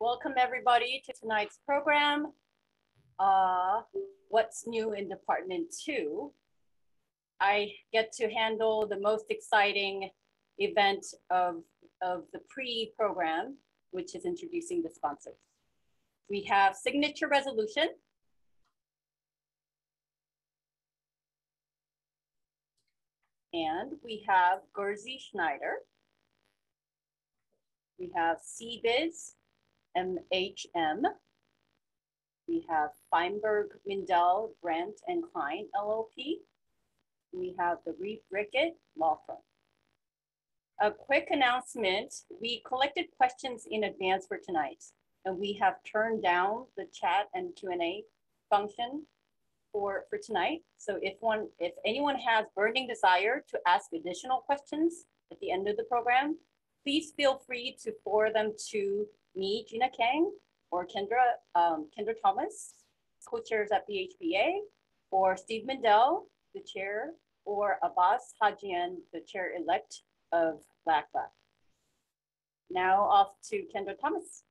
Welcome everybody to tonight's program. What's new in Department 2? I get to handle the most exciting event of the pre-program, which is introducing the sponsors. We have signature resolution. And we have Gersey Schneider. We have CBiz, MHM. We have Feinberg, Mindell, Brandt and Klein, LLP. We have the Reed Rickett Law Firm. A quick announcement, we collected questions in advance for tonight, and we have turned down the chat and Q&A function for tonight. So if anyone has burning desire to ask additional questions at the end of the program, please feel free to forward them to me, Gina Kang, or Kendra Thomas, co-chairs at BHBA, or Steve Mindell, the chair, or Abbas Hajian, the chair-elect of LACLA. Now off to Kendra Thomas.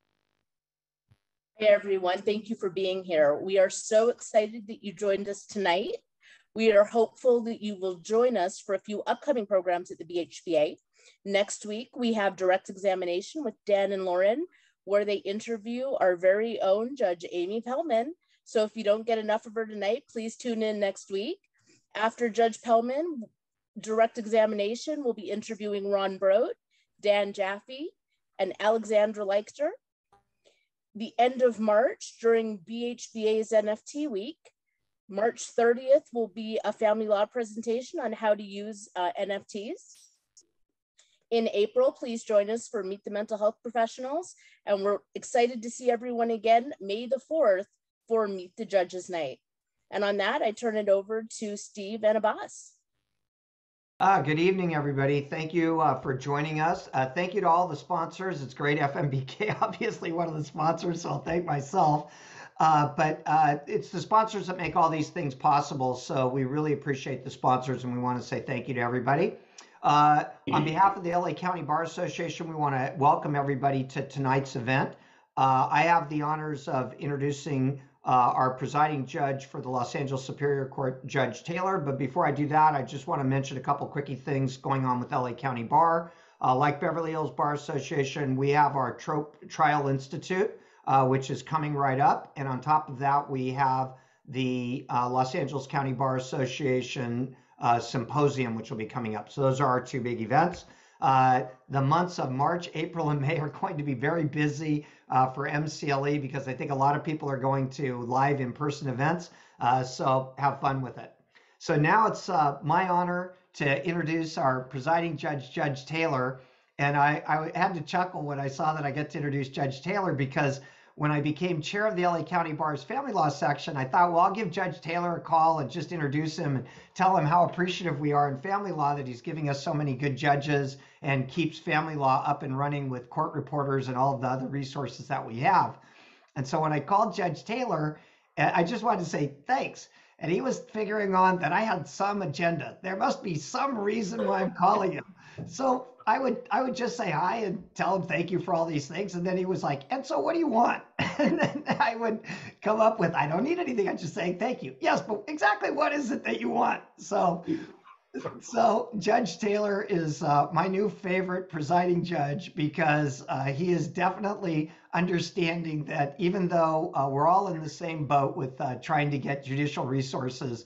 Hey everyone, thank you for being here. We are so excited that you joined us tonight. We are hopeful that you will join us for a few upcoming programs at the BHBA. Next week, we have direct examination with Dan and Lauren, where they interview our very own Judge Amy Pellman. So if you don't get enough of her tonight, please tune in next week. After Judge Pellman, direct examination, we'll be interviewing Ron Broad, Dan Jaffe, and Alexandra Leichter. The end of March, during BHBA's NFT week, March 30th will be a family law presentation on how to use NFTs. In April, please join us for Meet the Mental Health Professionals, and we're excited to see everyone again May the 4th for Meet the Judges Night. And on that, I turn it over to Steve and Abbas. Good evening, everybody. Thank you for joining us. Thank you to all the sponsors. It's great. FMBK, obviously one of the sponsors, so I'll thank myself. But it's the sponsors that make all these things possible. So we really appreciate the sponsors, and we want to say thank you to everybody. On behalf of the LA County Bar Association, we want to welcome everybody to tonight's event. I have the honors of introducing our presiding judge for the Los Angeles Superior Court, Judge Taylor. But before I do that, I just want to mention a couple quickie things going on with LA County Bar. Like Beverly Hills Bar Association, we have our Trial Institute, which is coming right up. And on top of that, we have the Los Angeles County Bar Association Symposium, which will be coming up. So those are our two big events. The months of March, April, and May are going to be very busy for MCLE because I think a lot of people are going to live in-person events. So have fun with it. So now it's my honor to introduce our presiding judge, Judge Taylor. And I had to chuckle when I saw that I get to introduce Judge Taylor, because when I became chair of the LA County Bar's Family Law section, I thought, well, I'll give Judge Taylor a call and just introduce him and tell him how appreciative we are in family law that he's giving us so many good judges and keeps family law up and running with court reporters and all of the other resources that we have. And so when I called Judge Taylor, I just wanted to say thanks. And he was figuring on that I had some agenda. There must be some reason why I'm calling him. So I would just say hi and tell him thank you for all these things. And then he was like, and so what do you want? And then I would come up with, I don't need anything. I'm just saying thank you. Yes, but exactly what is it that you want? So Judge Taylor is my new favorite presiding judge, because he is definitely understanding that even though we're all in the same boat with trying to get judicial resources,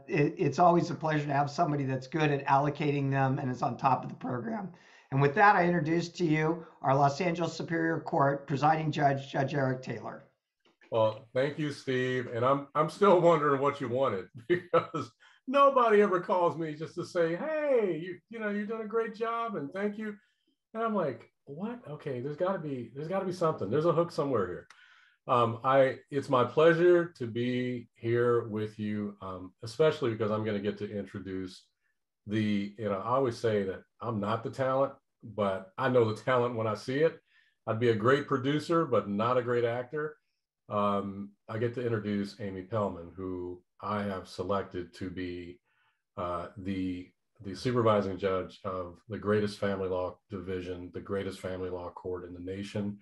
it's always a pleasure to have somebody that's good at allocating them and is on top of the program. And with that, I introduce to you our Los Angeles Superior Court presiding judge, Judge Eric Taylor. Well, thank you, Steve. And I'm still wondering what you wanted, because nobody ever calls me just to say, hey, you know, you're doing a great job and thank you. And I'm like, what? Okay, there's gotta be something. There's a hook somewhere here. It's my pleasure to be here with you, especially because I'm going to get to introduce I always say that I'm not the talent, but I know the talent when I see it. I'd be a great producer, but not a great actor. I get to introduce Amy Pellman, who I have selected to be the supervising judge of the greatest family law division, the greatest family law court in the nation.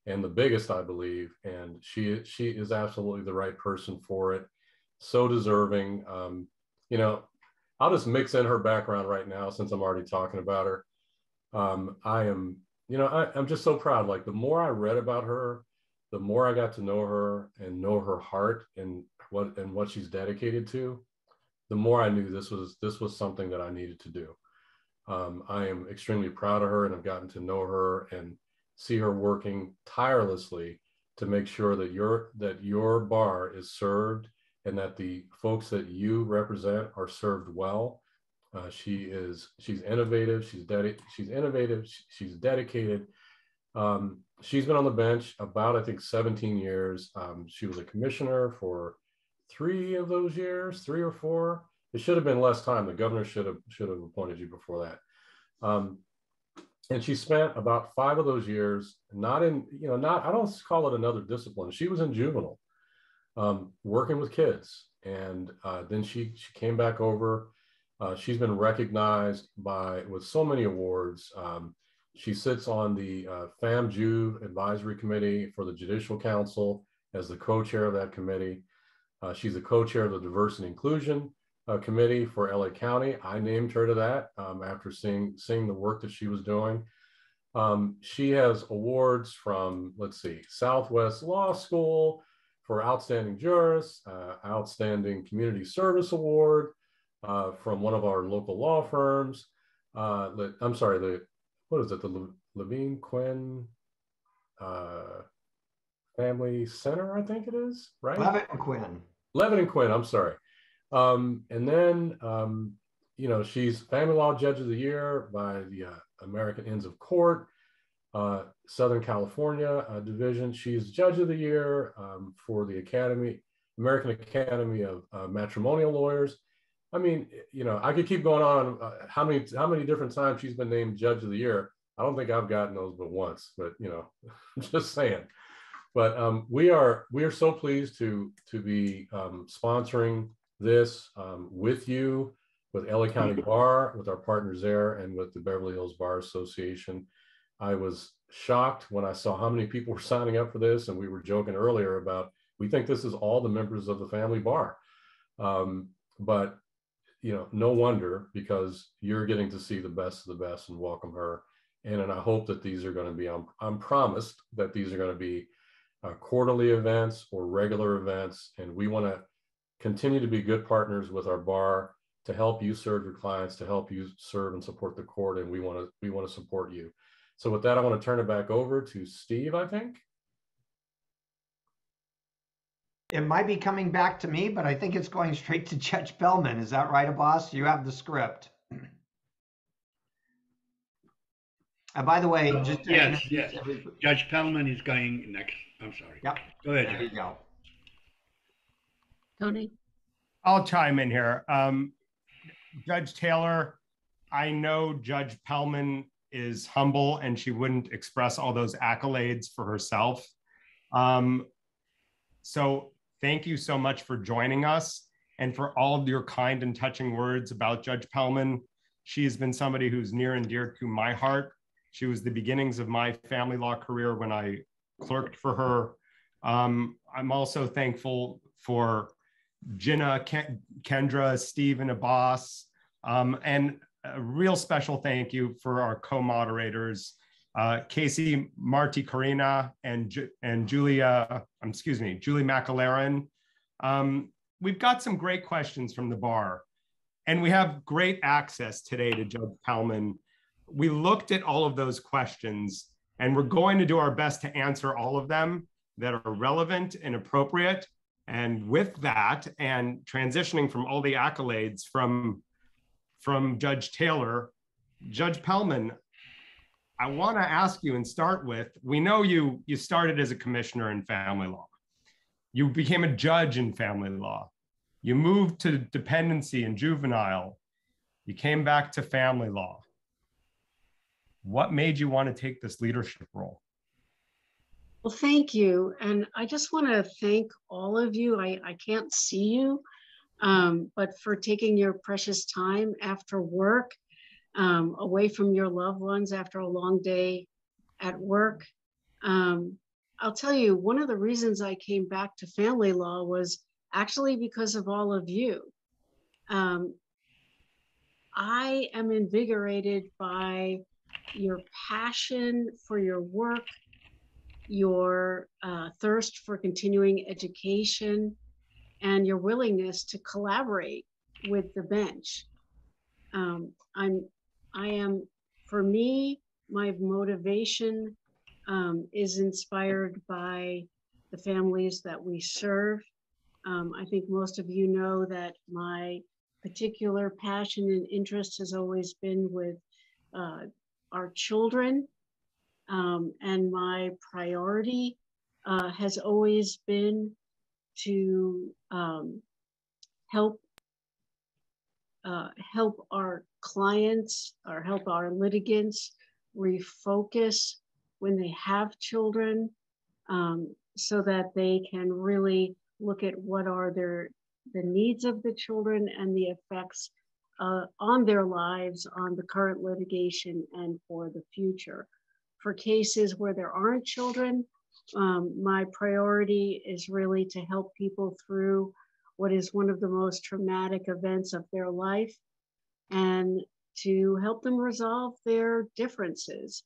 and the biggest, I believe. And she is absolutely the right person for it. So deserving. You know, I'll just mix in her background right now since I'm already talking about her. I'm just so proud. Like, the more I read about her, the more I got to know her and know her heart and what she's dedicated to, the more I knew this was something that I needed to do. I am extremely proud of her, and I've gotten to know her and see her working tirelessly to make sure that your bar is served and that the folks that you represent are served well. She's innovative. She's dedicated. She's been on the bench about, I think, 17 years. She was a commissioner for 3 of those years, 3 or 4. It should have been less time. The governor should have appointed you before that. And she spent about 5 of those years I don't call it another discipline. She was in juvenile, working with kids. And then she came back over. She's been recognized with so many awards. She sits on the FAM-JUV Advisory Committee for the Judicial Council as the co-chair of that committee. She's the co-chair of the Diversity and Inclusion Committee for LA County. I named her to that after seeing the work that she was doing. She has awards from, let's see, Southwest Law School for Outstanding Jurist, Outstanding Community Service Award from one of our local law firms. I'm sorry, what is it? The Levine Quinn Family Center, I think it is, right? Levin and Quinn, I'm sorry. And then, she's Family Law Judge of the Year by the American Inns of Court, Southern California Division. She's Judge of the Year for the American Academy of Matrimonial Lawyers. I mean, I could keep going on how many different times she's been named Judge of the Year. I don't think I've gotten those but once, but I'm just saying. But we are so pleased to be sponsoring this with you, with LA County Bar, with our partners there, and with the Beverly Hills Bar Association. I was shocked when I saw how many people were signing up for this, and we were joking earlier about, we think this is all the members of the family bar. But no wonder, because you're getting to see the best of the best and welcome her. And I hope that these are going to be, I'm promised that these are going to be quarterly events or regular events. And we want to continue to be good partners with our bar to help you serve your clients, to help you serve and support the court. And we want to support you. So with that, I want to turn it back over to Steve, I think. It might be coming back to me, but I think it's going straight to Judge Pellman. Is that right, Abbas? You have the script. By the way, yes. Judge Pellman is going next. I'm sorry. Yep. Go ahead. There you go. Tony? I'll chime in here. Judge Taylor, I know Judge Pellman is humble and she wouldn't express all those accolades for herself. So thank you so much for joining us and for all of your kind and touching words about Judge Pellman. She has been somebody who's near and dear to my heart. She was the beginnings of my family law career when I clerked for her. I'm also thankful for Jenna, Kendra, Steve, and Abbas. And a real special thank you for our co-moderators, Casey Marticorena and Julie McAlarnen. We've got some great questions from the bar, and we have great access today to Judge Pellman. We looked at all of those questions, and we're going to do our best to answer all of them that are relevant and appropriate. And with that, and transitioning from all the accolades from Judge Taylor, Judge Pellman, I want to ask you and start with, we know you started as a commissioner in family law. You became a judge in family law. You moved to dependency and juvenile. You came back to family law. What made you want to take this leadership role? Well, thank you. And I just want to thank all of you. I can't see you, but for taking your precious time after work, away from your loved ones after a long day at work. I'll tell you, one of the reasons I came back to family law was actually because of all of you. I am invigorated by your passion for your work, your thirst for continuing education, and your willingness to collaborate with the bench. For me, my motivation is inspired by the families that we serve. I think most of you know that my particular passion and interest has always been with our children. And my priority has always been to help our clients or help our litigants refocus when they have children, so that they can really look at what are the needs of the children and the effects on their lives, on the current litigation and for the future. For cases where there aren't children, my priority is really to help people through what is one of the most traumatic events of their life and to help them resolve their differences.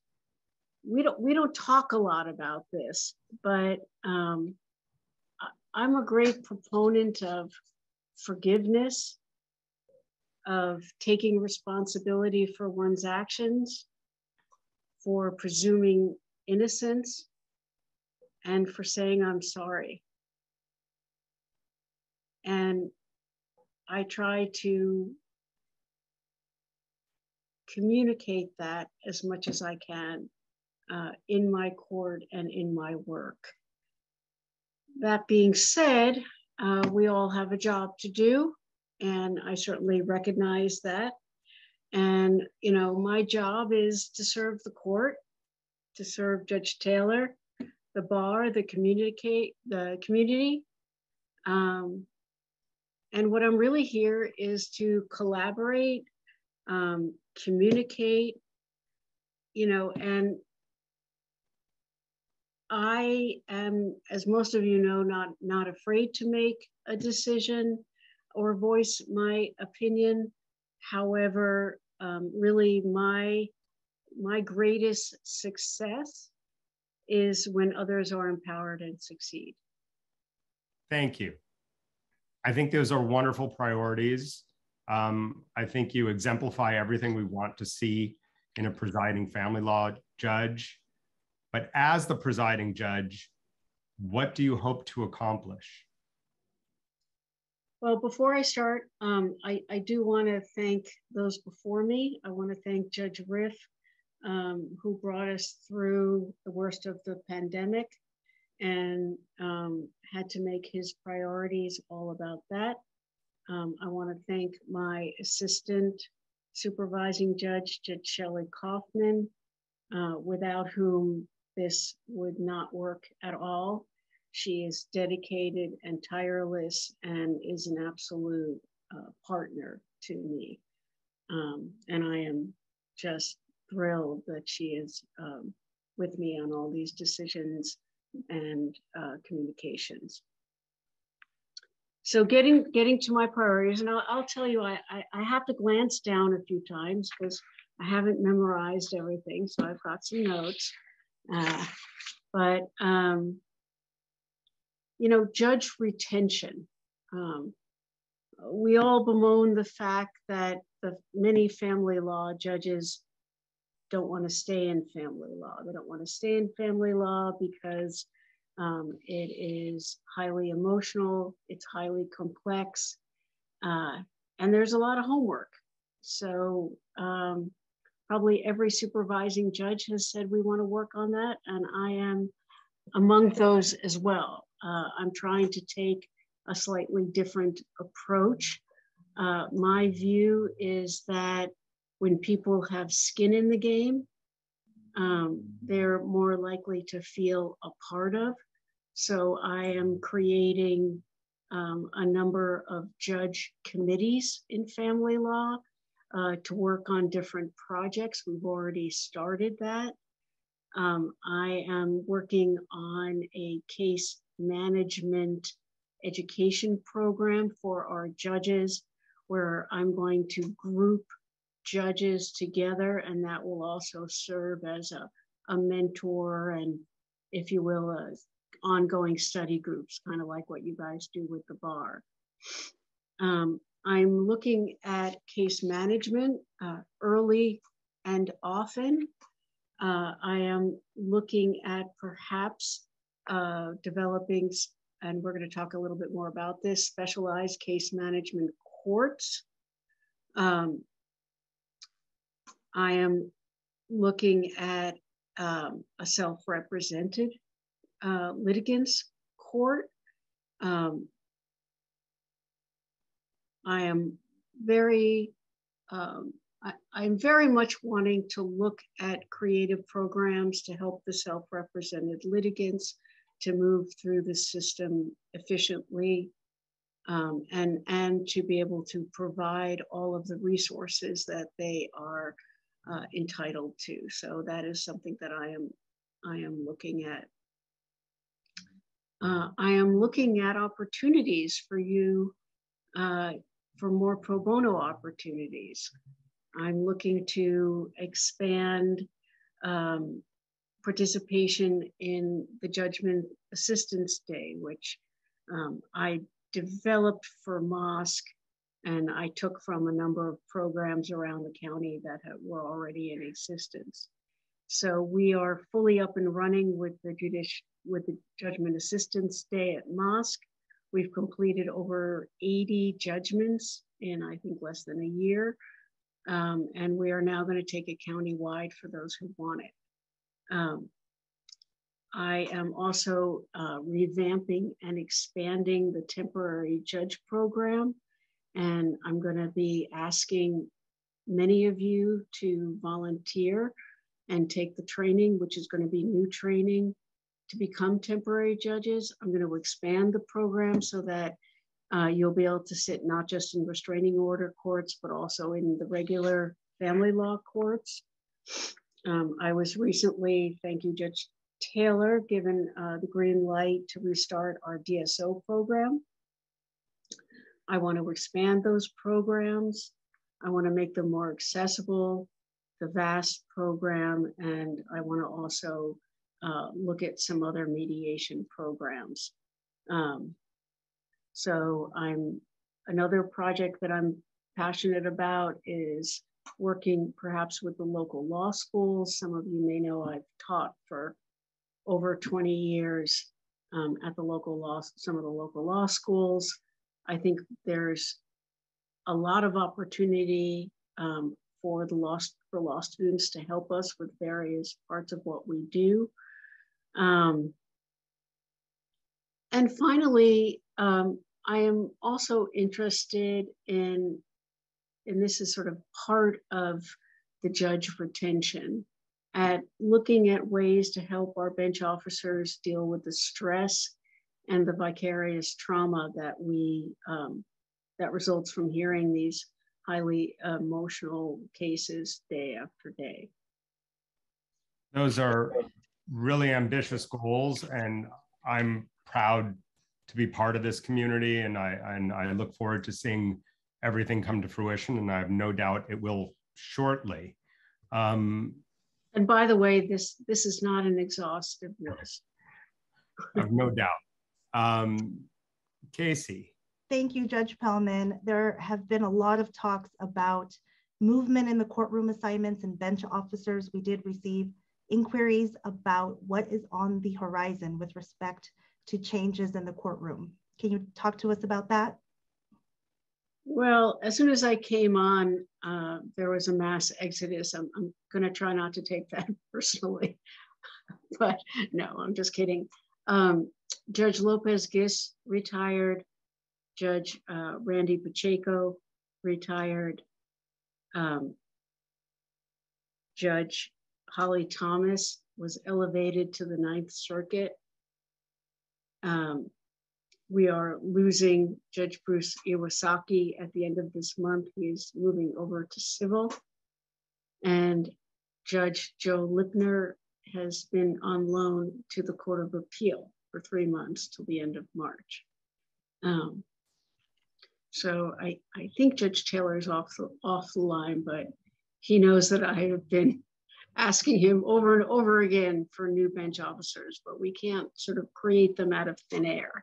We don't talk a lot about this, but I'm a great proponent of forgiveness, of taking responsibility for one's actions, for presuming innocence, and for saying I'm sorry. And I try to communicate that as much as I can in my court and in my work. That being said, we all have a job to do, and I certainly recognize that. And, you know, my job is to serve the court, to serve Judge Taylor, the bar, the community. And what I'm really here is to collaborate, communicate, you know, and I am, as most of you know, not afraid to make a decision or voice my opinion. However, really my greatest success is when others are empowered and succeed. Thank you. I think those are wonderful priorities. I think you exemplify everything we want to see in a presiding family law judge. But as the presiding judge, what do you hope to accomplish? Well, before I start, I do want to thank those before me. I want to thank Judge Riff, who brought us through the worst of the pandemic and had to make his priorities all about that. I want to thank my assistant supervising judge, Judge Shelley Kaufman, without whom this would not work at all. She is dedicated and tireless and is an absolute partner to me. And I am just thrilled that she is with me on all these decisions and communications. So getting to my priorities, and I'll tell you, I have to glance down a few times because I haven't memorized everything, so I've got some notes. But you know, judge retention. We all bemoan the fact that the many family law judges don't want to stay in family law. They don't want to stay in family law because it is highly emotional, it's highly complex, and there's a lot of homework. So probably every supervising judge has said we want to work on that, and I am among those as well. I'm trying to take a slightly different approach. My view is that when people have skin in the game, they're more likely to feel a part of. So I am creating a number of judge committees in family law to work on different projects. We've already started that. I am working on a case management education program for our judges, where I'm going to group judges together, and that will also serve as a mentor and, if you will, ongoing study groups, kind of like what you guys do with the bar. I'm looking at case management early and often. I am looking at perhaps developing, and we're going to talk a little bit more about this, specialized case management courts. I am looking at a self-represented litigants court. I am very, I'm very much wanting to look at creative programs to help the self-represented litigants to move through the system efficiently, and to be able to provide all of the resources that they are entitled to. So that is something that I am looking at. I am looking at opportunities for you for more pro bono opportunities. I'm looking to expand participation in the Judgment Assistance Day, which I developed for MOSC, and I took from a number of programs around the county that were already in existence. So we are fully up and running with the Judgment Assistance Day at MOSC. We've completed over 80 judgments in, I think, less than a year. And we are now going to take it countywide for those who want it. I am also revamping and expanding the temporary judge program. And I'm going to be asking many of you to volunteer and take the training, which is going to be new training to become temporary judges. I'm going to expand the program so that you'll be able to sit not just in restraining order courts, but also in the regular family law courts. I was recently, thank you, Judge Taylor, given the green light to restart our DSO program. I want to expand those programs. I want to make them more accessible, the VAST program, and I want to also look at some other mediation programs. So another project that I'm passionate about is working perhaps with the local law schools. Some of you may know I've taught for over 20 years at some of the local law schools. I think there's a lot of opportunity for law students to help us with various parts of what we do. And finally, I am also interested in, and this is sort of part of the judge retention, at looking at ways to help our bench officers deal with the stress and the vicarious trauma that that results from hearing these highly emotional cases day after day. Those are really ambitious goals, and I'm proud to be part of this community, and I look forward to seeing everything come to fruition, and I have no doubt it will shortly. And by the way, this is not an exhaustive list. I have no doubt. Casey. Thank you, Judge Pellman. There have been a lot of talks about movement in the courtroom assignments and bench officers. We did receive inquiries about what is on the horizon with respect to changes in the courtroom. Can you talk to us about that? Well, as soon as I came on, there was a mass exodus. I'm going to try not to take that personally, but no, I'm just kidding. Judge Lopez Gis retired. Judge Randy Pacheco retired. Judge Holly Thomas was elevated to the Ninth Circuit. We are losing Judge Bruce Iwasaki at the end of this month. He's moving over to civil. And Judge Joe Lipner has been on loan to the Court of Appeal for 3 months till the end of March. So I think Judge Taylor is off the line, but he knows that I have been asking him over and over again for new bench officers, but we can't sort of create them out of thin air.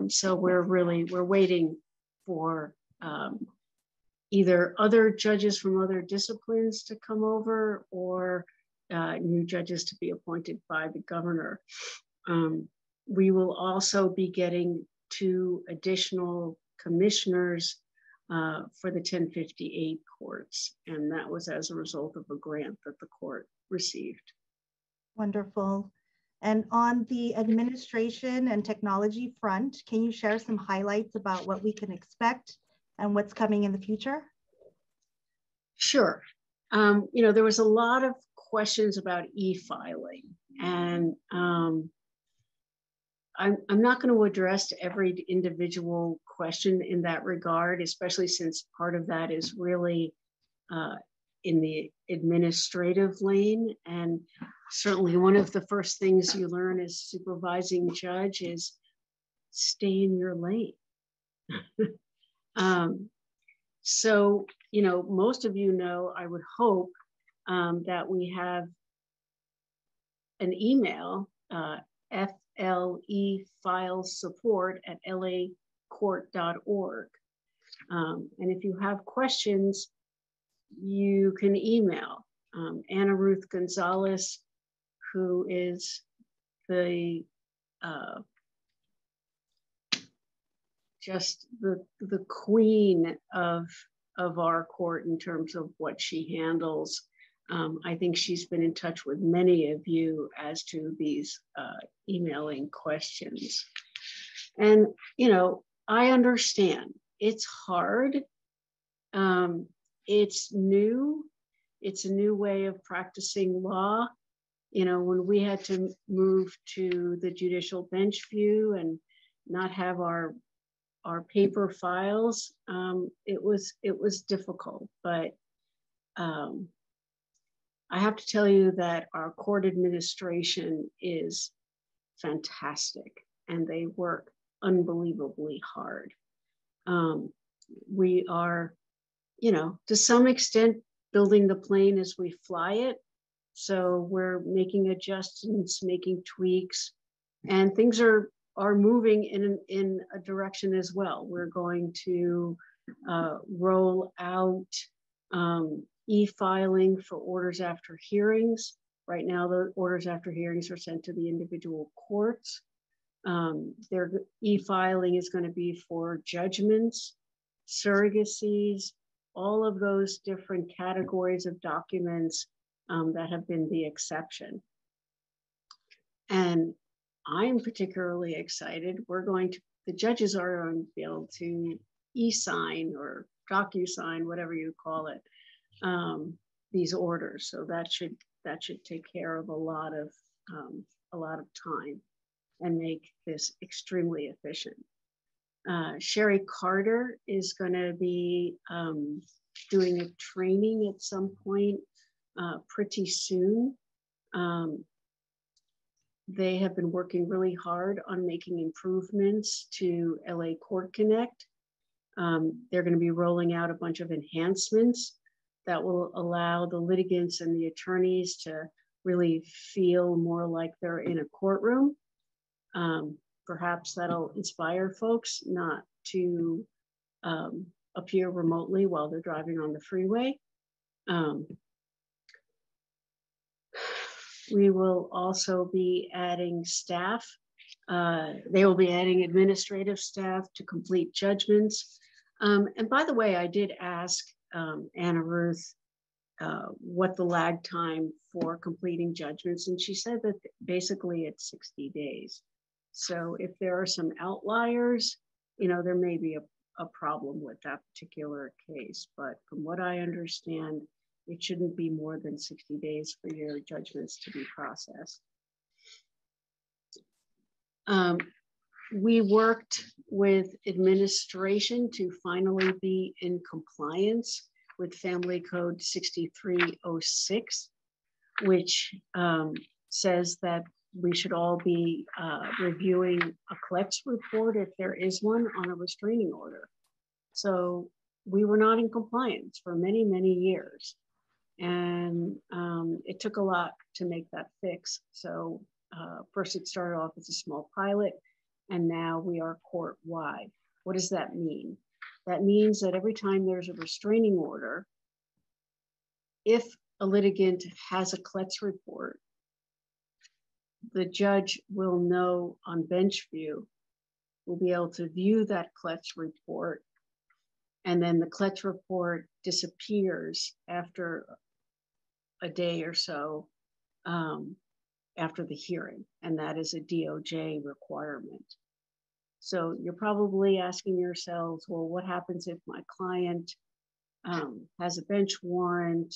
So we're waiting for either other judges from other disciplines to come over or new judges to be appointed by the governor. We will also be getting 2 additional commissioners for the 1058 courts, and that was as a result of a grant that the court received. Wonderful. And on the administration and technology front, can you share some highlights about what we can expect and what's coming in the future? Sure. You know, there was a lot of questions about e-filing, and I'm not going to address every individual question in that regard, especially since part of that is really in the administrative lane. And certainly one of the first things you learn as supervising judge is stay in your lane. So, you know, most of you know, I would hope that we have an email, FLEFileSupport@lacourt.org. And if you have questions, you can email Anna Ruth Gonzalez, who is the just the queen of our court in terms of what she handles. I think she's been in touch with many of you as to these emailing questions. And, you know, I understand it's hard. It's new. It's a new way of practicing law. You know, when we had to move to the judicial bench view and not have our paper files, it was difficult, but I have to tell you that our court administration is fantastic and they work unbelievably hard. We are, you know, to some extent building the plane as we fly it. So we're making adjustments, making tweaks, and things are moving in a direction as well. We're going to roll out e-filing for orders after hearings. Right now, the orders after hearings are sent to the individual courts. Their e-filing is going to be for judgments, surrogacies, all of those different categories of documents that have been the exception. And I'm particularly excited. The judges are going to be able to e-sign or docu-sign, whatever you call it, these orders. So that should take care of a lot of time and make this extremely efficient. Sherry Carter is going to be doing a training at some point pretty soon. They have been working really hard on making improvements to LA Court Connect. They're going to be rolling out a bunch of enhancements that will allow the litigants and the attorneys to really feel more like they're in a courtroom. Perhaps that'll inspire folks not to appear remotely while they're driving on the freeway. We will also be adding staff. They will be adding administrative staff to complete judgments. And by the way, I did ask Anna Ruth what the lag time for completing judgments, and she said that basically it's 60 days. So if there are some outliers, you know, there may be a problem with that particular case, but from what I understand, it shouldn't be more than 60 days for your judgments to be processed. We worked with administration to finally be in compliance with Family Code 6306, which says that we should all be reviewing a CLEX report if there is one on a restraining order. So we were not in compliance for many, many years. And it took a lot to make that fix. So first it started off as a small pilot, and now we are court-wide. What does that mean? That means that every time there's a restraining order, if a litigant has a CLEX report, the judge will know on bench view, will be able to view that CLEX report, and then the CLEX report disappears after a day or so after the hearing, and that is a DOJ requirement. So you're probably asking yourselves, well, what happens if my client has a bench warrant,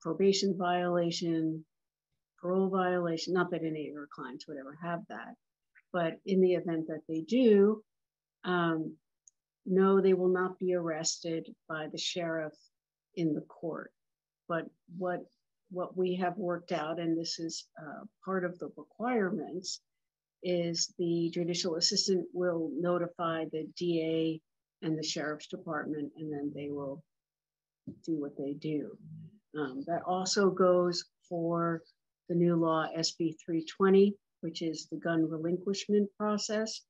probation violation, parole violation? Not that any of your clients would ever have that, but in the event that they do, no, they will not be arrested by the sheriff in the court. But what we have worked out, and this is part of the requirements, is the judicial assistant will notify the DA and the sheriff's department, and then they will do what they do. That also goes for the new law SB 320, which is the gun relinquishment process.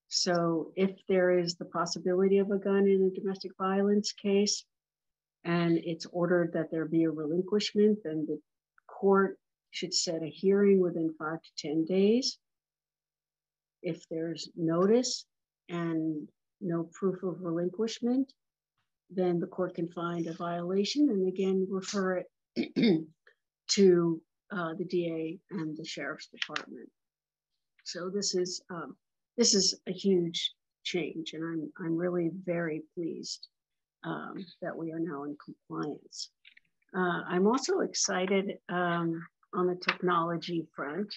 So if there is the possibility of a gun in a domestic violence case, and it's ordered that there be a relinquishment, then the court should set a hearing within 5 to 10 days. If there's notice and no proof of relinquishment, then the court can find a violation and again refer it to the DA and the sheriff's department. So this is a huge change, and I'm really very pleased that we are now in compliance. I'm also excited on the technology front,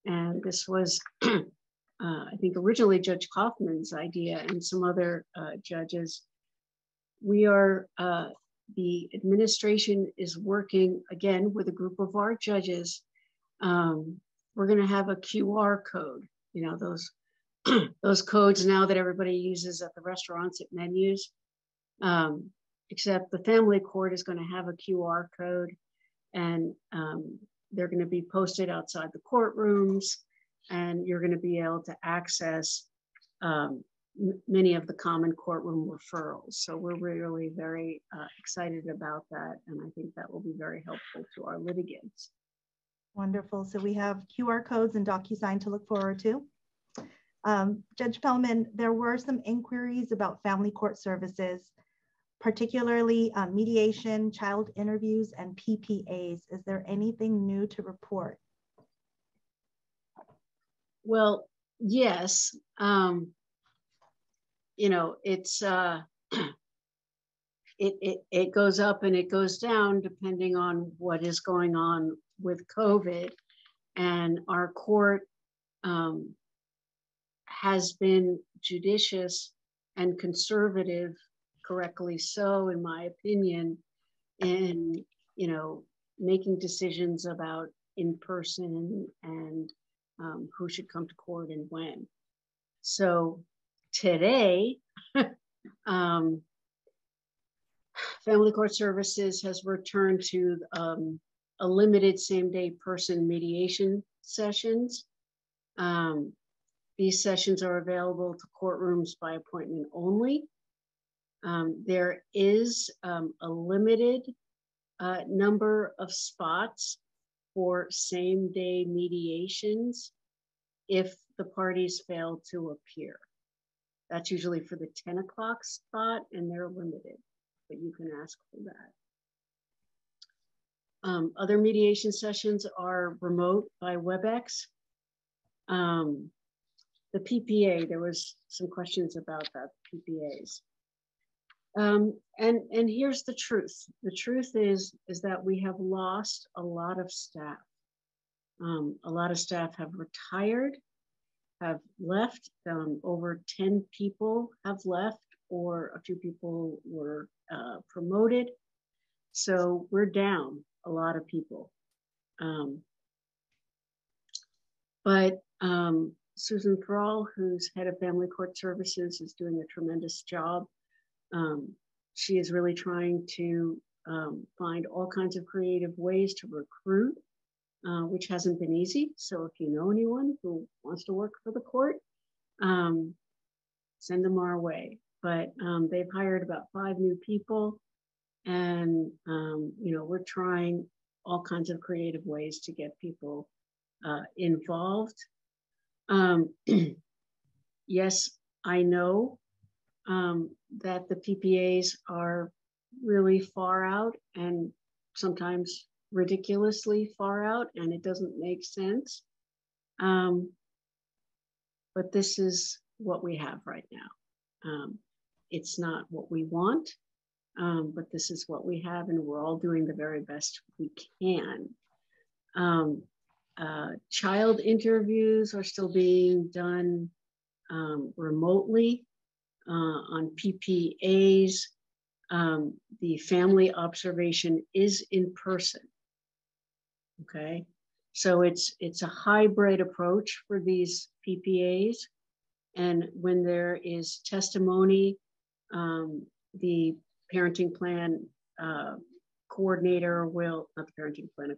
and this was, I think, originally Judge Kaufman's idea and some other judges. We are, the administration is working again with a group of our judges. We're going to have a QR code, you know, those codes now that everybody uses at the restaurants at menus. Except the family court is going to have a QR code, and they're going to be posted outside the courtrooms, and you're going to be able to access many of the common courtroom referrals. So we're really very excited about that, and I think that will be very helpful to our litigants. Wonderful. So we have QR codes and DocuSign to look forward to. Judge Pellman, there were some inquiries about family court services, particularly mediation, child interviews, and PPAs. Is there anything new to report? Well, yes. You know, it's it goes up and it goes down depending on what is going on with COVID, and our court has been judicious and conservative, correctly so, in my opinion, in, you know, making decisions about in-person and who should come to court and when. So today, Family Court Services has returned to a limited same-day person mediation sessions. These sessions are available to courtrooms by appointment only. There is a limited number of spots for same-day mediations if the parties fail to appear. That's usually for the 10 o'clock spot, and they're limited, but you can ask for that. Other mediation sessions are remote by WebEx. The PPA, there was some questions about that, PPAs. And here's the truth. The truth is that we have lost a lot of staff. A lot of staff have retired, have left. Over 10 people have left, or a few people were promoted. So we're down a lot of people. But Susan Thrall, who's head of family court services, is doing a tremendous job. She is really trying to find all kinds of creative ways to recruit, which hasn't been easy. So if you know anyone who wants to work for the court, send them our way. But they've hired about 5 new people, and we're trying all kinds of creative ways to get people involved. Yes, I know that the PPAs are really far out and sometimes ridiculously far out, and it doesn't make sense. But this is what we have right now. It's not what we want, but this is what we have, and we're all doing the very best we can. Child interviews are still being done remotely on PPAs. The family observation is in person. Okay, so it's a hybrid approach for these PPAs, and when there is testimony, the parenting plan coordinator will, not the parenting plan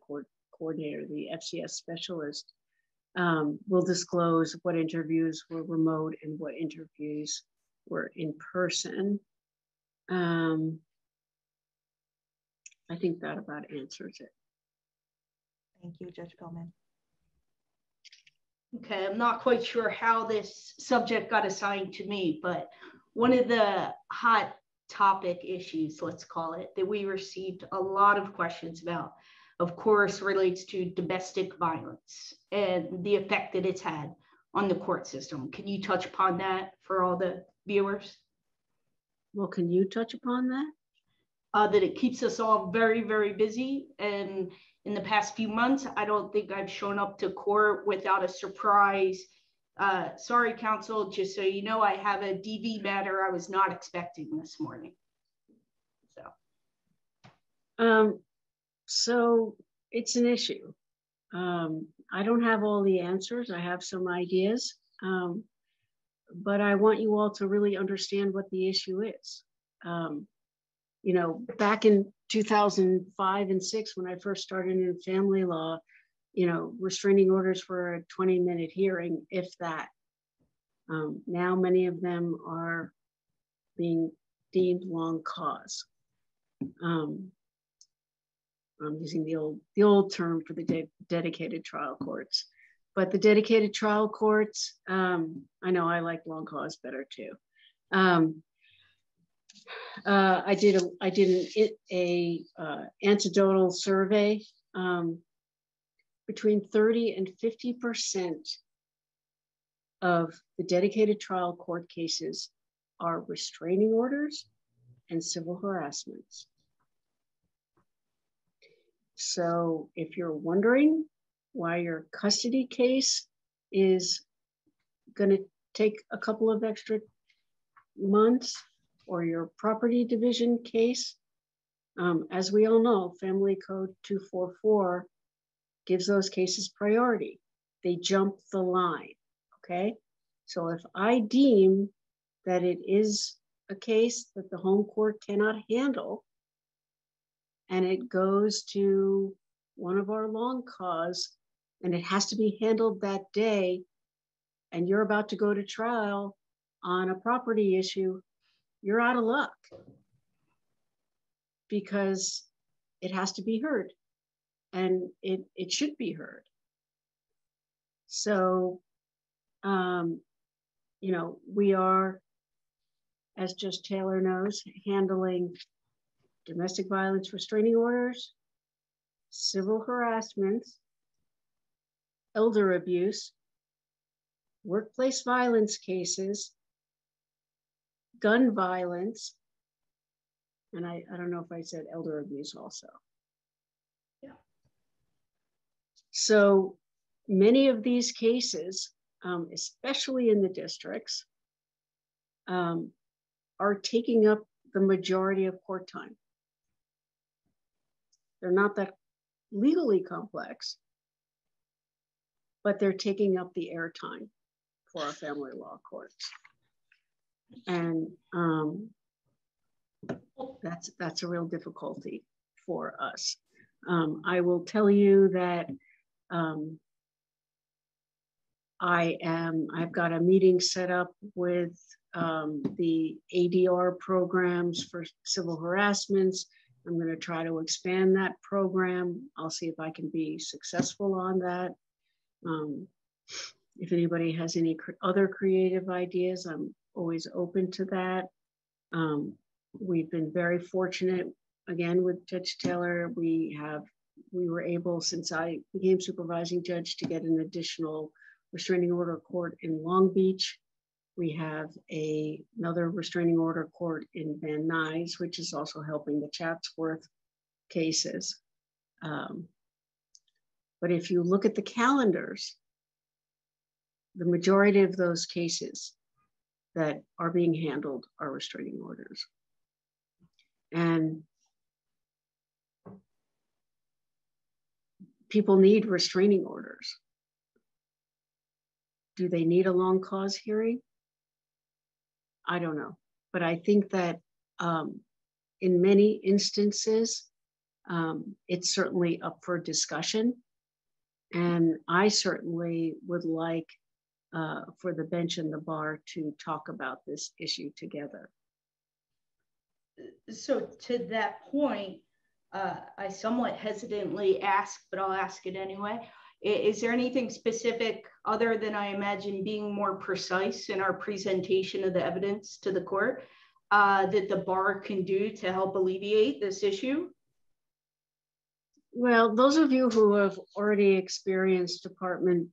coordinator, the FCS specialist will disclose what interviews were remote and what interviews were in person. I think that about answers it. Thank you, Judge Pellman. Okay, I'm not quite sure how this subject got assigned to me, but one of the hot topic issues, let's call it, that we received a lot of questions about, of course, relates to domestic violence and the effect that it's had on the court system. Can you touch upon that for all the viewers? Well, can you touch upon that? That it keeps us all very, very busy. And in the past few months, I don't think I've shown up to court without a surprise. Sorry, counsel, just so you know, I have a DV matter I was not expecting this morning. So it's an issue. I don't have all the answers. I have some ideas, but I want you all to really understand what the issue is. Back in 2005 and 6, when I first started in family law, restraining orders for a 20-minute hearing, if that. Now many of them are being deemed long cause. I'm using the old term for the dedicated trial courts, but the dedicated trial courts, I know I like long cause better too. I did an anecdotal survey. Between 30 and 50% of the dedicated trial court cases are restraining orders and civil harassments. So if you're wondering why your custody case is going to take a couple of extra months, or your property division case, as we all know, Family Code 244 gives those cases priority. They jump the line, okay? So if I deem that it is a case that the home court cannot handle, and it goes to one of our long cause, and it has to be handled that day, and you're about to go to trial on a property issue, you're out of luck, because it has to be heard, and it should be heard. So, we are, as Judge Taylor knows, handling domestic violence restraining orders, civil harassment, elder abuse, workplace violence cases, gun violence, and I don't know if I said elder abuse also. Yeah. So many of these cases, especially in the districts, are taking up the majority of court time. They're not that legally complex, but they're taking up the airtime for our family law courts. And that's a real difficulty for us. I will tell you that I've got a meeting set up with the ADR programs for civil harassments. I'm going to try to expand that program. I'll see if I can be successful on that. If anybody has any other creative ideas, I'm always open to that. We've been very fortunate, again, with Judge Taylor. We were able, since I became supervising judge, to get an additional restraining order court in Long Beach. We have another restraining order court in Van Nuys, which is also helping the Chatsworth cases. But if you look at the calendars, the majority of those cases that are being handled are restraining orders. And people need restraining orders. Do they need a long cause hearing? I don't know. But I think that in many instances, it's certainly up for discussion. And I certainly would like for the bench and the bar to talk about this issue together. So to that point, I somewhat hesitantly ask, but I'll ask it anyway. Is there anything specific other than, I imagine, being more precise in our presentation of the evidence to the court that the bar can do to help alleviate this issue? Well, those of you who have already experienced Department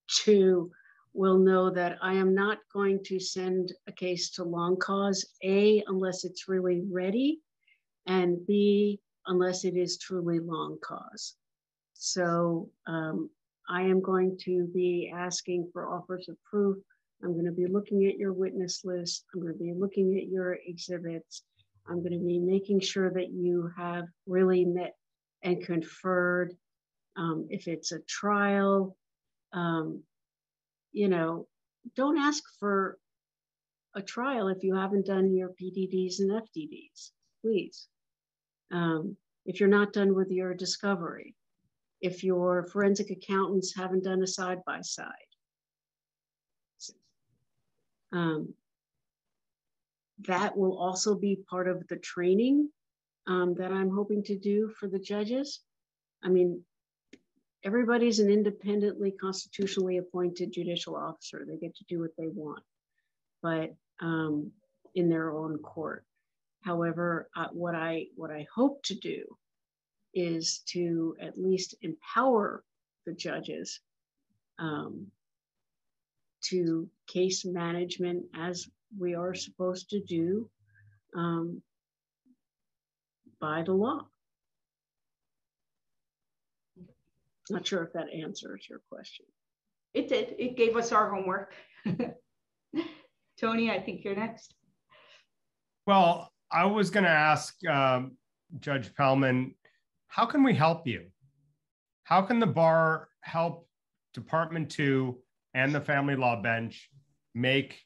2 will know that I am not going to send a case to long cause, A, unless it's really ready, and B, unless it is truly long cause. So I am going to be asking for offers of proof. I'm going to be looking at your witness list. I'm going to be looking at your exhibits. I'm going to be making sure that you have really met and conferred. If it's a trial, you know, don't ask for a trial if you haven't done your PDDs and FDDs, please. If you're not done with your discovery, if your forensic accountants haven't done a side-by-side. That will also be part of the training that I'm hoping to do for the judges. I mean, everybody's an independently constitutionally appointed judicial officer. They get to do what they want, but in their own court. However, what I hope to do is to at least empower the judges to case management as we are supposed to do by the law. Not sure if that answers your question. It did. It gave us our homework. Tony, I think you're next. Well, I was going to ask Judge Pellman, how can we help you? How can the bar help Department 2 and the family law bench make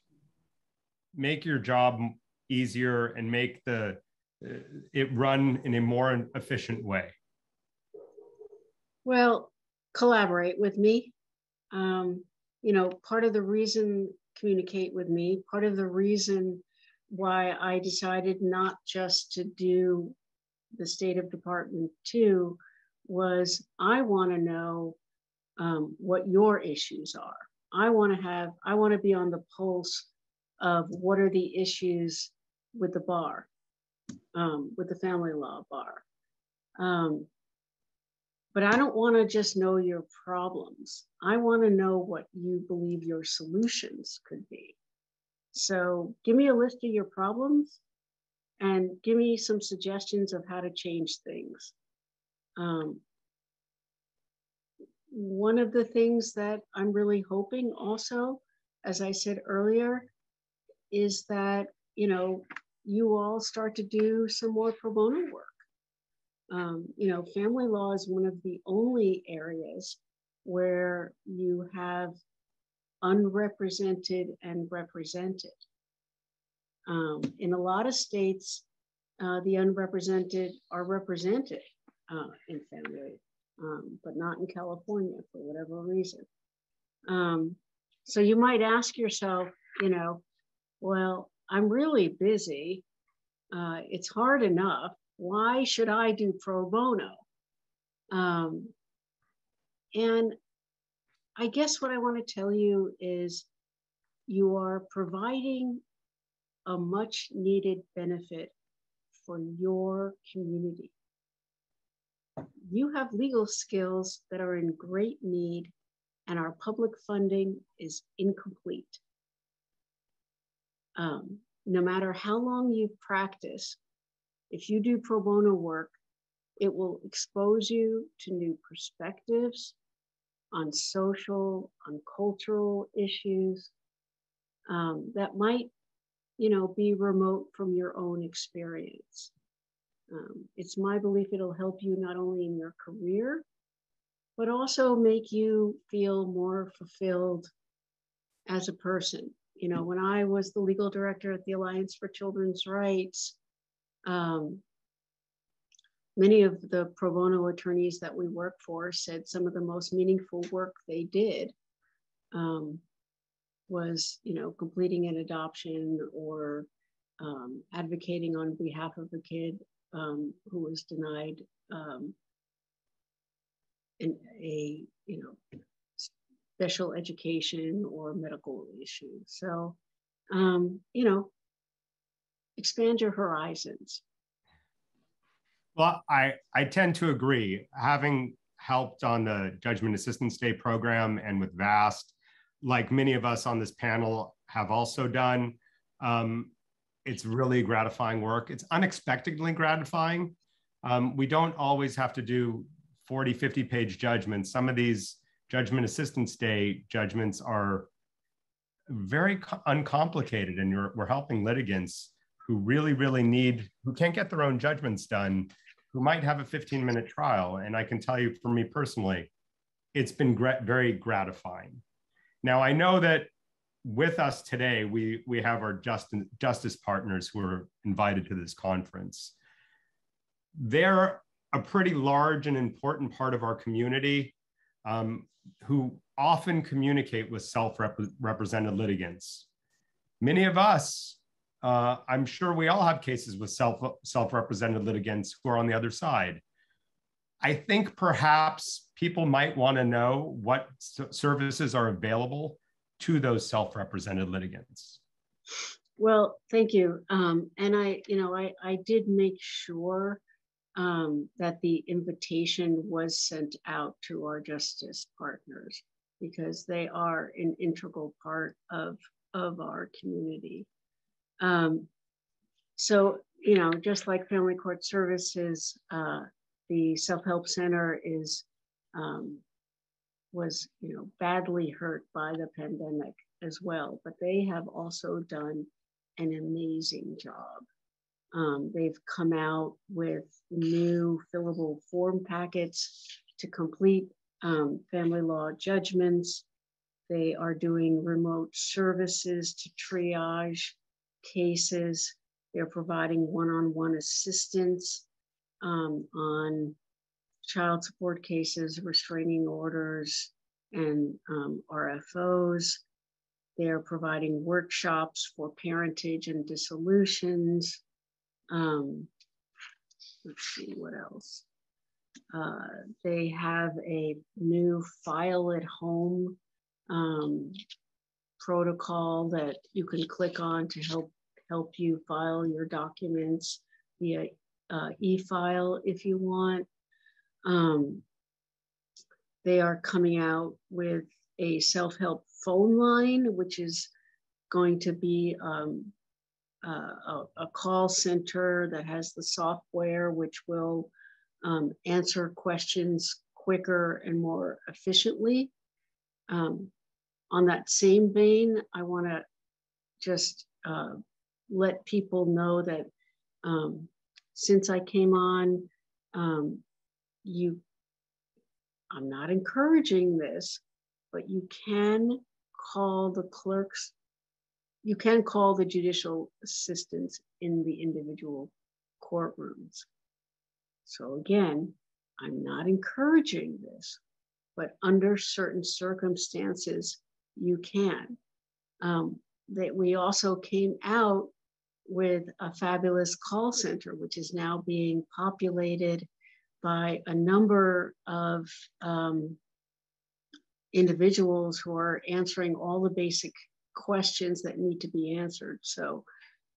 your job easier and make it run in a more efficient way? Well, collaborate with me. You know, part of the reason, communicate with me, part of the reason why I decided not just to do the state of Department 2 was I want to know what your issues are. I want to be on the pulse of what are the issues with the bar, with the family law bar. But I don't want to just know your problems. I want to know what you believe your solutions could be. So give me a list of your problems and give me some suggestions of how to change things. One of the things that I'm really hoping also, as I said earlier, is that, you know, you all start to do some more pro bono work. You know, family law is one of the only areas where you have unrepresented and represented. In a lot of states, the unrepresented are represented in family, but not in California for whatever reason. So you might ask yourself, you know, well, I'm really busy. It's hard enough. Why should I do pro bono? And I guess what I want to tell you is you are providing a much needed benefit for your community. You have legal skills that are in great need, and our public funding is incomplete. No matter how long you've practiced, if you do pro bono work, it will expose you to new perspectives on social, on cultural issues that might, you know, be remote from your own experience. It's my belief it'll help you not only in your career, but also make you feel more fulfilled as a person. You know, when I was the legal director at the Alliance for Children's Rights, many of the pro bono attorneys that we work for said some of the most meaningful work they did was, you know, completing an adoption or advocating on behalf of a kid who was denied a you know, special education or medical issue. So, you know, expand your horizons. Well, I tend to agree. Having helped on the Judgment Assistance Day program and with VAST, like many of us on this panel have also done, it's really gratifying work. It's unexpectedly gratifying. We don't always have to do 40, 50-page judgments. Some of these Judgment Assistance Day judgments are very uncomplicated, and we're helping litigants who really need, who can't get their own judgments done, who might have a 15-minute trial. And I can tell you, for me personally, it's been very gratifying. Now, I know that with us today, we have our justice partners who are invited to this conference. They're a pretty large and important part of our community who often communicate with self-represented litigants. Many of us, I'm sure we all have cases with self-represented litigants who are on the other side. I think perhaps people might want to know what services are available to those self-represented litigants. Well, thank you. And I did make sure that the invitation was sent out to our justice partners because they are an integral part of our community. So, you know, just like Family Court Services, the Self-Help Center was, you know, badly hurt by the pandemic as well, but they have also done an amazing job. They've come out with new fillable form packets to complete family law judgments. They are doing remote services to triage cases. They're providing one-on-one assistance on child support cases, restraining orders, and RFOs. They're providing workshops for parentage and dissolutions. Let's see what else. They have a new file at home protocol that you can click on to help you file your documents via e-file if you want. They are coming out with a self-help phone line, which is going to be a call center that has the software which will answer questions quicker and more efficiently. On that same vein, I want to just let people know that since I came on, I'm not encouraging this, but you can call the clerks, you can call the judicial assistants in the individual courtrooms. So again, I'm not encouraging this, but under certain circumstances, you can. That we also came out with a fabulous call center, which is now being populated by a number of individuals who are answering all the basic questions that need to be answered. So,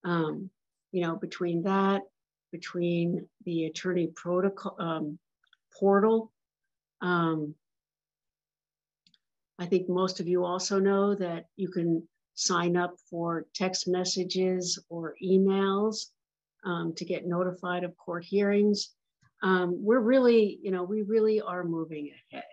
you know, between that, between the attorney protocol portal, I think most of you also know that you can sign up for text messages or emails to get notified of court hearings. We're really, you know, we really are moving ahead.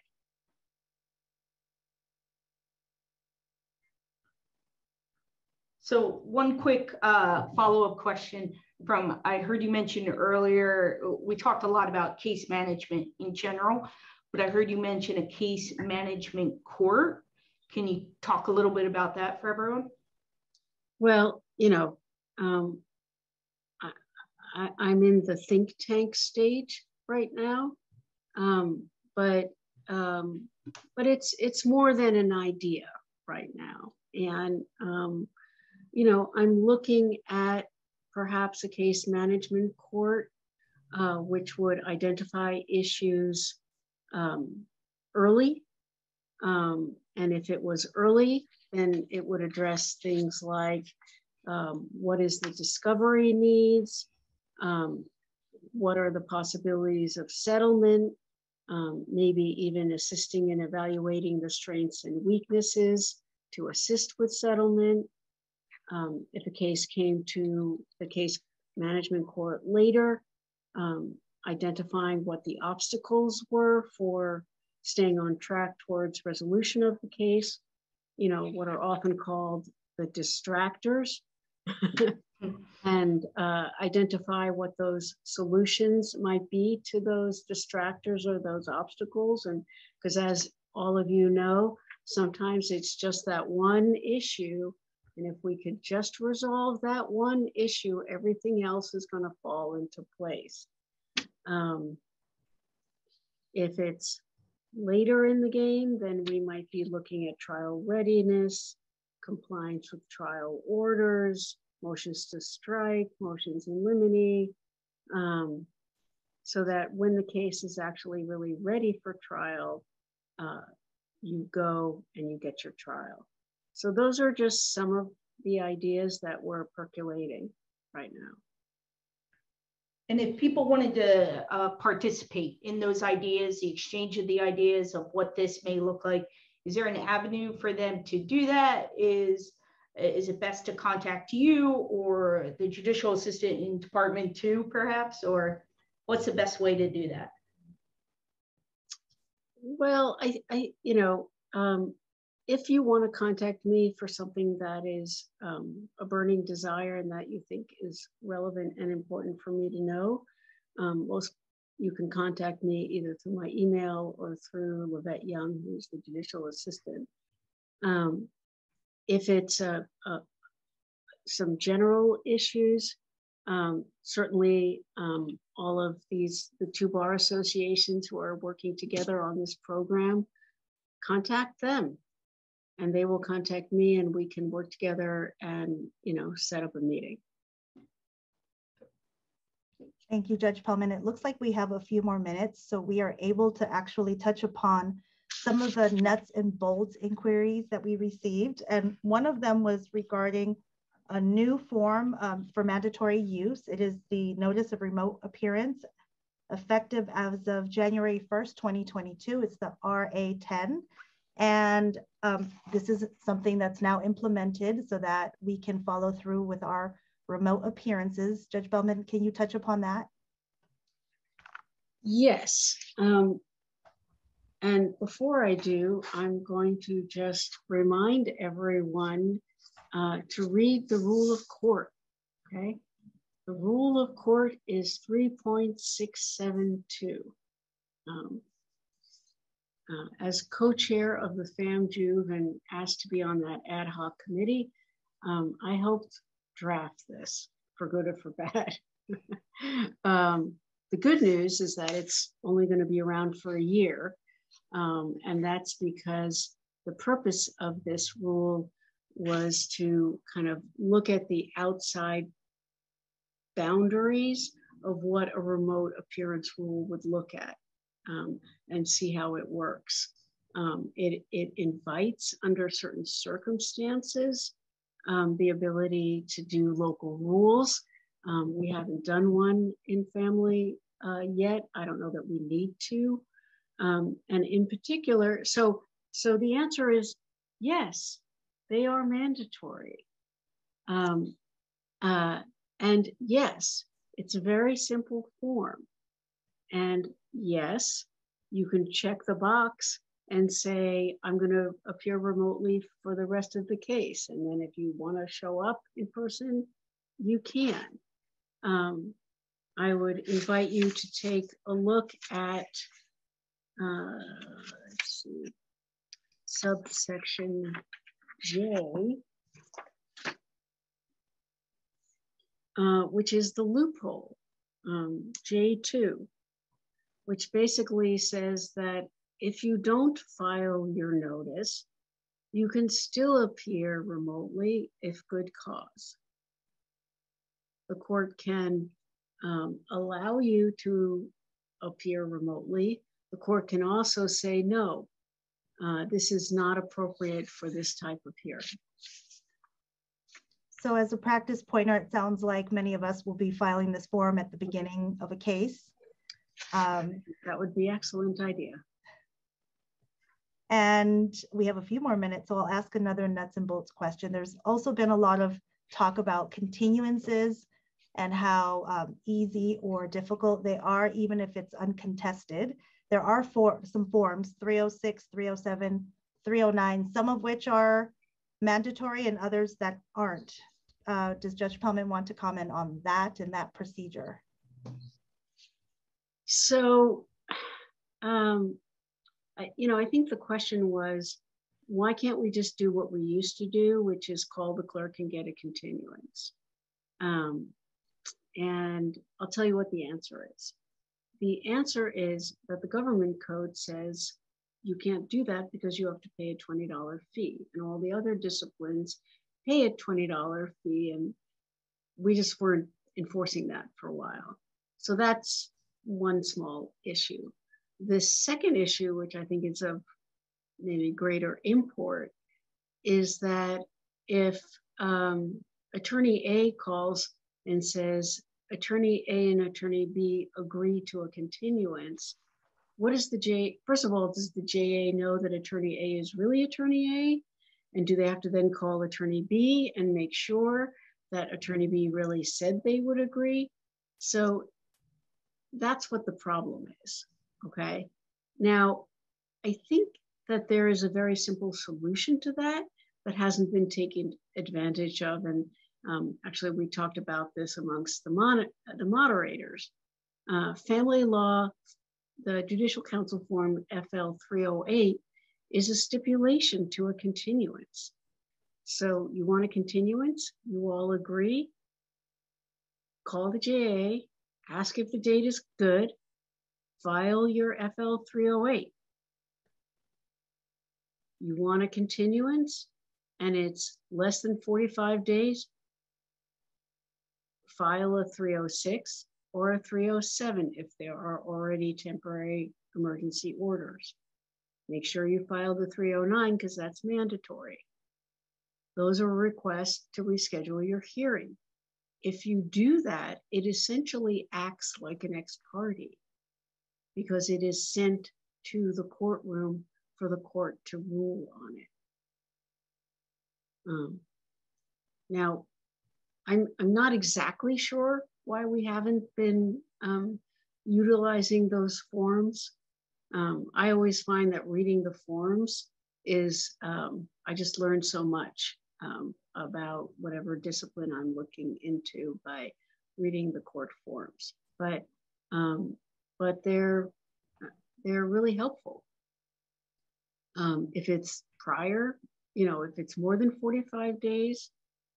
So one quick follow-up question from, I heard you mention earlier, we talked a lot about case management in general, but I heard you mention a case management court. Can you talk a little bit about that for everyone? Well, you know, I'm in the think tank stage right now, but it's more than an idea right now. And, you know, I'm looking at perhaps a case management court, which would identify issues early. And if it was early, then it would address things like what is the discovery needs, what are the possibilities of settlement, maybe even assisting in evaluating the strengths and weaknesses to assist with settlement. If a case came to the case management court later, identifying what the obstacles were for staying on track towards resolution of the case, you know, what are often called the distractors, and identify what those solutions might be to those distractors or those obstacles. And because as all of you know, sometimes it's just that one issue. And if we could just resolve that one issue, everything else is going to fall into place. If it's later in the game, then we might be looking at trial readiness, compliance with trial orders, motions to strike, motions in limine, so that when the case is actually really ready for trial, you go and you get your trial. So those are just some of the ideas that we're percolating right now. And if people wanted to participate in those ideas, the exchange of the ideas of what this may look like, is there an avenue for them to do that? Is it best to contact you or the judicial assistant in Department 2 perhaps, or what's the best way to do that? Well, I you know, if you want to contact me for something that is a burning desire and that you think is relevant and important for me to know, you can contact me either through my email or through Lavette Young, who's the judicial assistant. If it's some general issues, certainly all of these, the two bar associations who are working together on this program, contact them. And they will contact me and we can work together and, you know, set up a meeting. Thank you, Judge Pellman. It looks like we have a few more minutes, so we are able to actually touch upon some of the nuts and bolts inquiries that we received. And one of them was regarding a new form for mandatory use. It is the Notice of Remote Appearance, effective as of January 1st, 2022. It's the RA10. And this is something that's now implemented so that we can follow through with our remote appearances. Judge Bellman, can you touch upon that? Yes. And before I do, I'm going to just remind everyone to read the rule of court, okay? The rule of court is 3.672. As co-chair of the FAMJuve and asked to be on that ad hoc committee, I helped draft this for good or for bad. The good news is that it's only going to be around for a year. And that's because the purpose of this rule was to kind of look at the outside boundaries of what a remote appearance rule would look at, and see how it works. It invites, under certain circumstances, the ability to do local rules. We haven't done one in family yet. I don't know that we need to. And in particular, so the answer is yes, they are mandatory. And yes, it's a very simple form. And yes, you can check the box and say, I'm going to appear remotely for the rest of the case. And then if you want to show up in person, you can. I would invite you to take a look at, let's see, subsection J, which is the loophole, J2, which basically says that if you don't file your notice, you can still appear remotely if good cause. The court can allow you to appear remotely. The court can also say, no, this is not appropriate for this type of hearing. So as a practice pointer, it sounds like many of us will be filing this form at the beginning of a case. That would be an excellent idea. And we have a few more minutes, so I'll ask another nuts and bolts question. There's also been a lot of talk about continuances and how easy or difficult they are, even if it's uncontested. There are some forms, 306, 307, 309, some of which are mandatory and others that aren't. Does Judge Pellman want to comment on that and that procedure? So, I think the question was, why can't we just do what we used to do, which is call the clerk and get a continuance? And I'll tell you what the answer is. The answer is that the government code says you can't do that because you have to pay a $20 fee, and all the other disciplines pay a $20 fee, and we just weren't enforcing that for a while. So that's one small issue. The second issue, which I think is of maybe greater import, is that if Attorney A calls and says, Attorney A and Attorney B agree to a continuance, what is the first of all, does the JA know that Attorney A is really Attorney A? And do they have to then call Attorney B and make sure that Attorney B really said they would agree? So that's what the problem is, okay? Now, I think that there is a very simple solution to that that hasn't been taken advantage of. And actually, we talked about this amongst the moderators. Family law, the Judicial Council Form FL 308 is a stipulation to a continuance. So you want a continuance, you all agree, call the JA, ask if the date is good, file your FL 308. You want a continuance and it's less than 45 days, file a 306 or a 307 if there are already temporary emergency orders. Make sure you file the 309 because that's mandatory. Those are requests to reschedule your hearing. If you do that, it essentially acts like an ex parte because it is sent to the courtroom for the court to rule on it. Now, I'm not exactly sure why we haven't been utilizing those forms. I always find that reading the forms is, I just learned so much about whatever discipline I'm looking into by reading the court forms, but they're really helpful. If it's prior, if it's more than 45 days,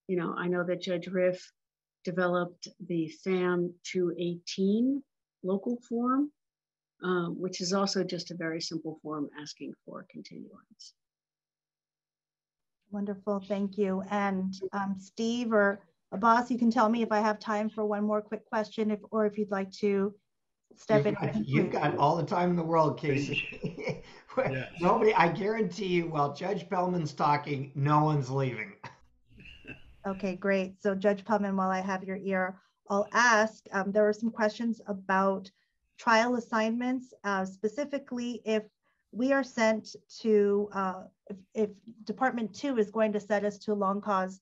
I know that Judge Riff developed the FAM 218 local form, which is also just a very simple form asking for continuance. Wonderful, thank you. And Steve or Abbas, you can tell me if I have time for one more quick question, or if you'd like to step in. You've got all the time in the world, Casey. Yes. Nobody, I guarantee you, while Judge Pellman's talking, no one's leaving. Okay, great. So Judge Pellman, while I have your ear, I'll ask, there were some questions about trial assignments, specifically if we are sent to, if Department 2 is going to set us to a long cause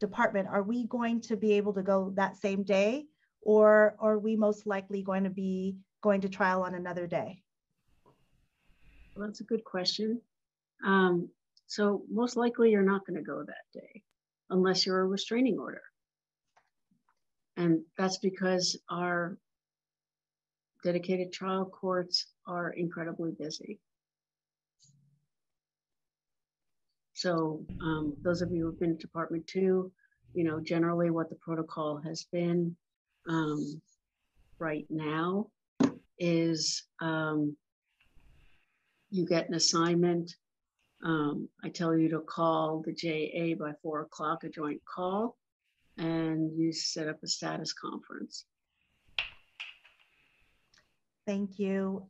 department, are we going to be able to go that same day, or are we most likely going to be going to trial on another day? Well, that's a good question. So most likely you're not going to go that day unless you're a restraining order. And that's because our dedicated trial courts are incredibly busy. So those of you who've been to Department 2, generally what the protocol has been right now is you get an assignment. I tell you to call the JA by 4 o'clock, a joint call, and you set up a status conference. Thank you.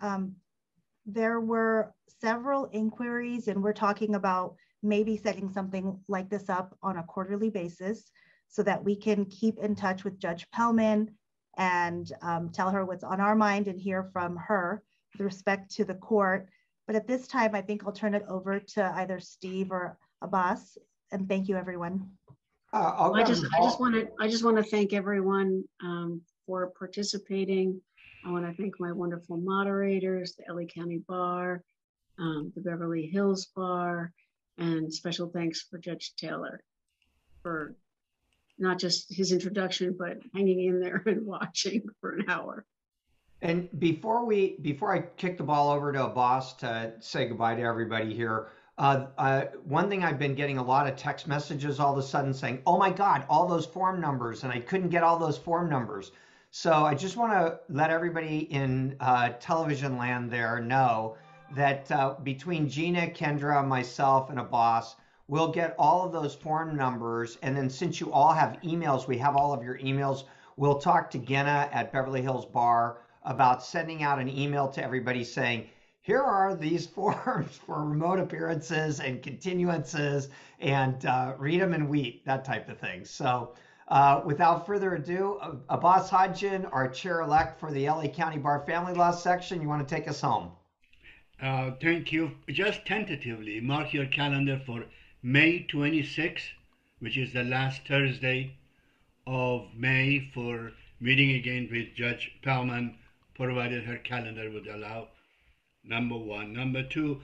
There were several inquiries, and we're talking about maybe setting something like this up on a quarterly basis so that we can keep in touch with Judge Pellman and tell her what's on our mind and hear from her with respect to the court. But at this time, I think I'll turn it over to either Steve or Abbas. And thank you, everyone. I just want to thank everyone for participating. I want to thank my wonderful moderators, the LA County Bar, the Beverly Hills Bar, and special thanks for Judge Taylor for not just his introduction, but hanging in there and watching for an hour. And before I kick the ball over to Abbas to say goodbye to everybody here, one thing I've been getting a lot of text messages all of a sudden saying, oh my God, all those form numbers, and I couldn't get all those form numbers. So I just want to let everybody in television land there know that between Gina, Kendra, myself, and Abbas, we'll get all of those form numbers. And then since you all have emails, we have all of your emails, we'll talk to Gina at Beverly Hills Bar about sending out an email to everybody saying, here are these forms for remote appearances and continuances, and read them and wheat, that type of thing. So without further ado, Abbas Hadjian, our chair-elect for the LA County Bar Family Law Section, you want to take us home? Thank you. Just tentatively mark your calendar for May 26th, which is the last Thursday of May, for meeting again with Judge Pellman, provided her calendar would allow. Number one. Number two,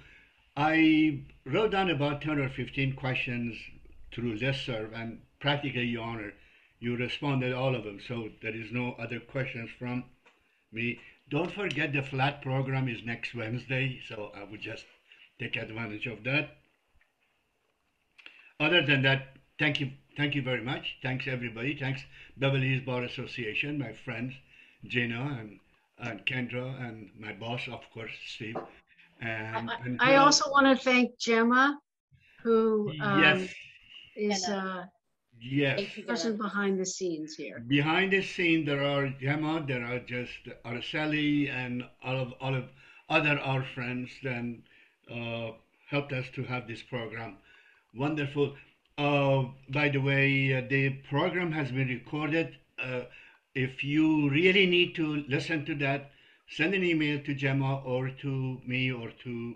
I wrote down about 10 or 15 questions through listserv, and practically, Your Honor, you responded all of them, so there is no other questions from me. Don't forget the flat program is next Wednesday, so I would just take advantage of that. Other than that, thank you very much. Thanks everybody. Thanks Beverly Hills Bar Association, my friends Gina and Kendra, and my boss, of course, Steve. And I also want to thank Gemma, who yes, is yes, the person behind the scenes here. Behind the scene, there are Gemma, there are just Araceli, and all of other our friends that helped us to have this program. Wonderful. By the way, the program has been recorded. If you really need to listen to that, send an email to Gemma or to me or to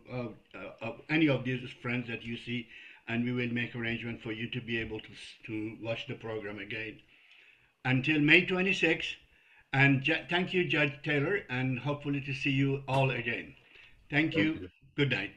any of these friends that you see, and we will make arrangement for you to be able to watch the program again. Until May 26th, and thank you, Judge Taylor, and hopefully to see you all again. Thank you. Good night.